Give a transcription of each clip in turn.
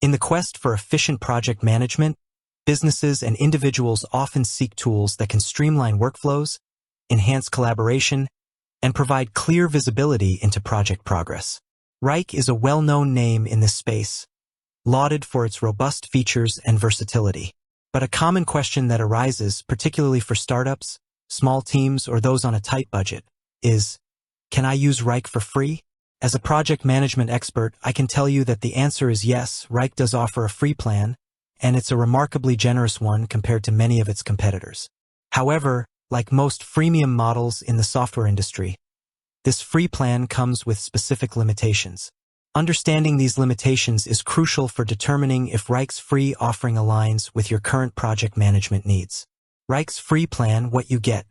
In the quest for efficient project management, businesses and individuals often seek tools that can streamline workflows, enhance collaboration, and provide clear visibility into project progress. Wrike is a well-known name in this space, lauded for its robust features and versatility. But a common question that arises, particularly for startups, small teams, or those on a tight budget, is, can I use Wrike for free? As a project management expert, I can tell you that the answer is yes. Wrike does offer a free plan, and it's a remarkably generous one compared to many of its competitors. However, like most freemium models in the software industry, this free plan comes with specific limitations. Understanding these limitations is crucial for determining if Wrike's free offering aligns with your current project management needs. Wrike's free plan, what you get.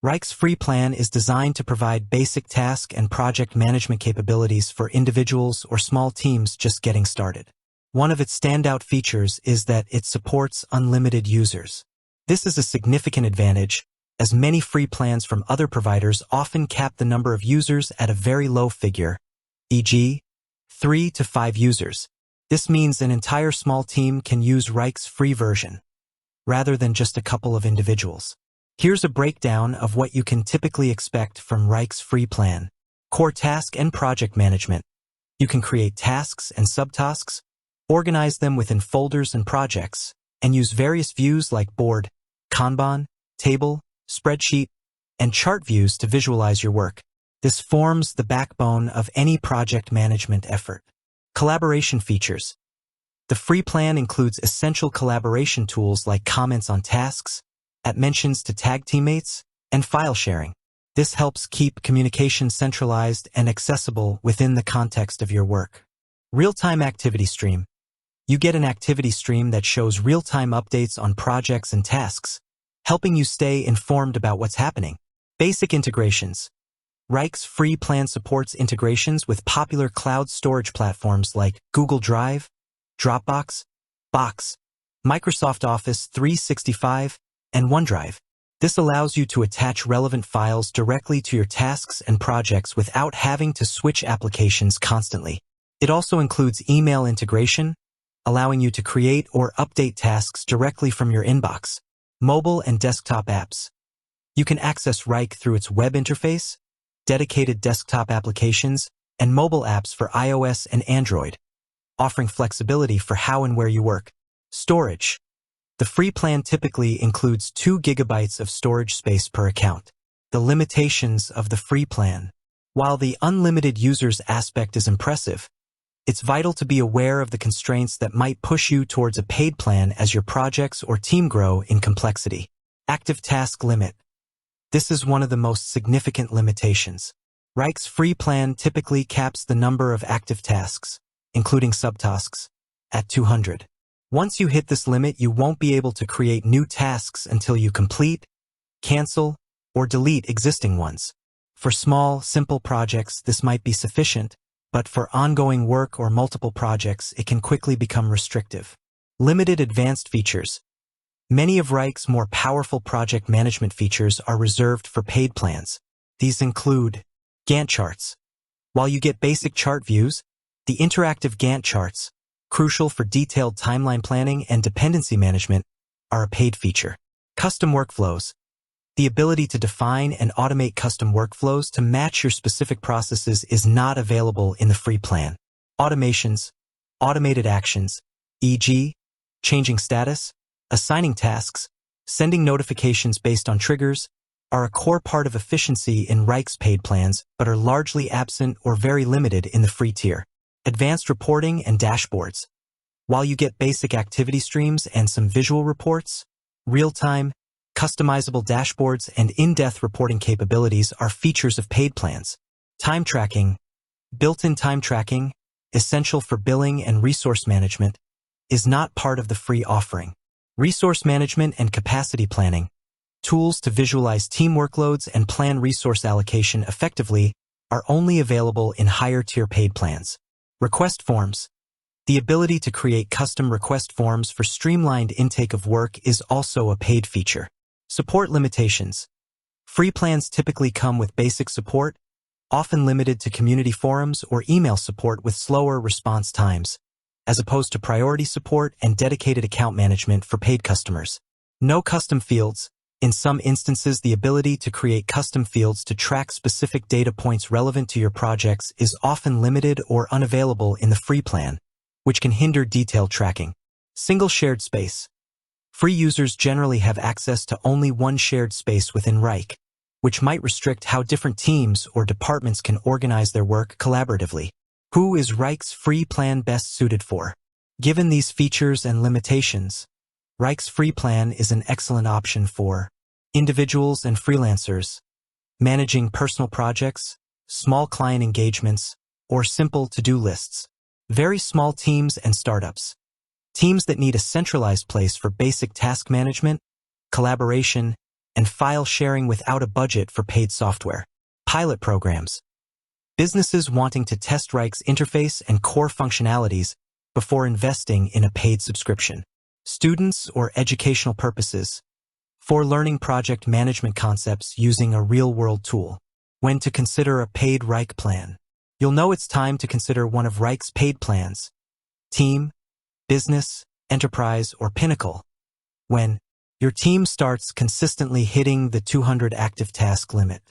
Wrike's free plan is designed to provide basic task and project management capabilities for individuals or small teams just getting started. One of its standout features is that it supports unlimited users. This is a significant advantage, as many free plans from other providers often cap the number of users at a very low figure, e.g., 3 to 5 users. This means an entire small team can use Wrike's free version, rather than just a couple of individuals. Here's a breakdown of what you can typically expect from Wrike's free plan. Core task and project management. You can create tasks and subtasks, organize them within folders and projects, and use various views like board, Kanban, table, spreadsheet, and chart views to visualize your work. This forms the backbone of any project management effort. Collaboration features. The free plan includes essential collaboration tools like comments on tasks, mentions to tag teammates, and file sharing. This helps keep communication centralized and accessible within the context of your work. Real-time activity stream. You get an activity stream that shows real-time updates on projects and tasks, helping you stay informed about what's happening. Basic integrations. Wrike's free plan supports integrations with popular cloud storage platforms like Google Drive, Dropbox, Box, Microsoft Office 365, and OneDrive. This allows you to attach relevant files directly to your tasks and projects without having to switch applications constantly. It also includes email integration, allowing you to create or update tasks directly from your inbox. Mobile and desktop apps. You can access Wrike through its web interface, dedicated desktop applications, and mobile apps for iOS and Android, offering flexibility for how and where you work. Storage. The free plan typically includes 2 GB of storage space per account. The limitations of the free plan. While the unlimited users aspect is impressive, it's vital to be aware of the constraints that might push you towards a paid plan as your projects or team grow in complexity. Active task limit. This is one of the most significant limitations. Wrike's free plan typically caps the number of active tasks, including subtasks, at 200. Once you hit this limit, you won't be able to create new tasks until you complete, cancel, or delete existing ones. For small, simple projects, this might be sufficient, but for ongoing work or multiple projects, it can quickly become restrictive. Limited advanced features. Many of Wrike's more powerful project management features are reserved for paid plans. These include Gantt charts. While you get basic chart views, the interactive Gantt charts, crucial for detailed timeline planning and dependency management, are a paid feature. Custom workflows. The ability to define and automate custom workflows to match your specific processes is not available in the free plan. Automations. Automated actions, e.g., changing status, assigning tasks, sending notifications based on triggers, are a core part of efficiency in Wrike's paid plans but are largely absent or very limited in the free tier. Advanced reporting and dashboards. While you get basic activity streams and some visual reports, real-time, customizable dashboards and in-depth reporting capabilities are features of paid plans. Time tracking. Built-in time tracking, essential for billing and resource management, is not part of the free offering. Resource management and capacity planning. Tools to visualize team workloads and plan resource allocation effectively are only available in higher-tier paid plans. Request forms. The ability to create custom request forms for streamlined intake of work is also a paid feature. Support limitations. Free plans typically come with basic support, often limited to community forums or email support with slower response times. as opposed to priority support and dedicated account management for paid customers. No custom fields. In some instances, the ability to create custom fields to track specific data points relevant to your projects is often limited or unavailable in the free plan, which can hinder detailed tracking. Single shared space. Free users generally have access to only one shared space within Wrike, which might restrict how different teams or departments can organize their work collaboratively. Who is Wrike's free plan best suited for? Given these features and limitations, Wrike's free plan is an excellent option for individuals and freelancers, managing personal projects, small client engagements, or simple to-do lists. Very small teams and startups. Teams that need a centralized place for basic task management, collaboration, and file sharing without a budget for paid software. Pilot programs. Businesses wanting to test Wrike's interface and core functionalities before investing in a paid subscription. Students or educational purposes. For learning project management concepts using a real-world tool. When to consider a paid Wrike plan. You'll know it's time to consider one of Wrike's paid plans. Team, Business, Enterprise, or Pinnacle. When your team starts consistently hitting the 200 active task limit.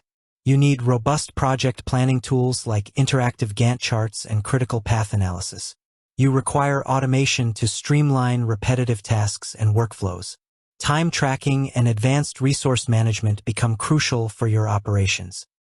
You need robust project planning tools like interactive Gantt charts and critical path analysis. You require automation to streamline repetitive tasks and workflows. Time tracking and advanced resource management become crucial for your operations.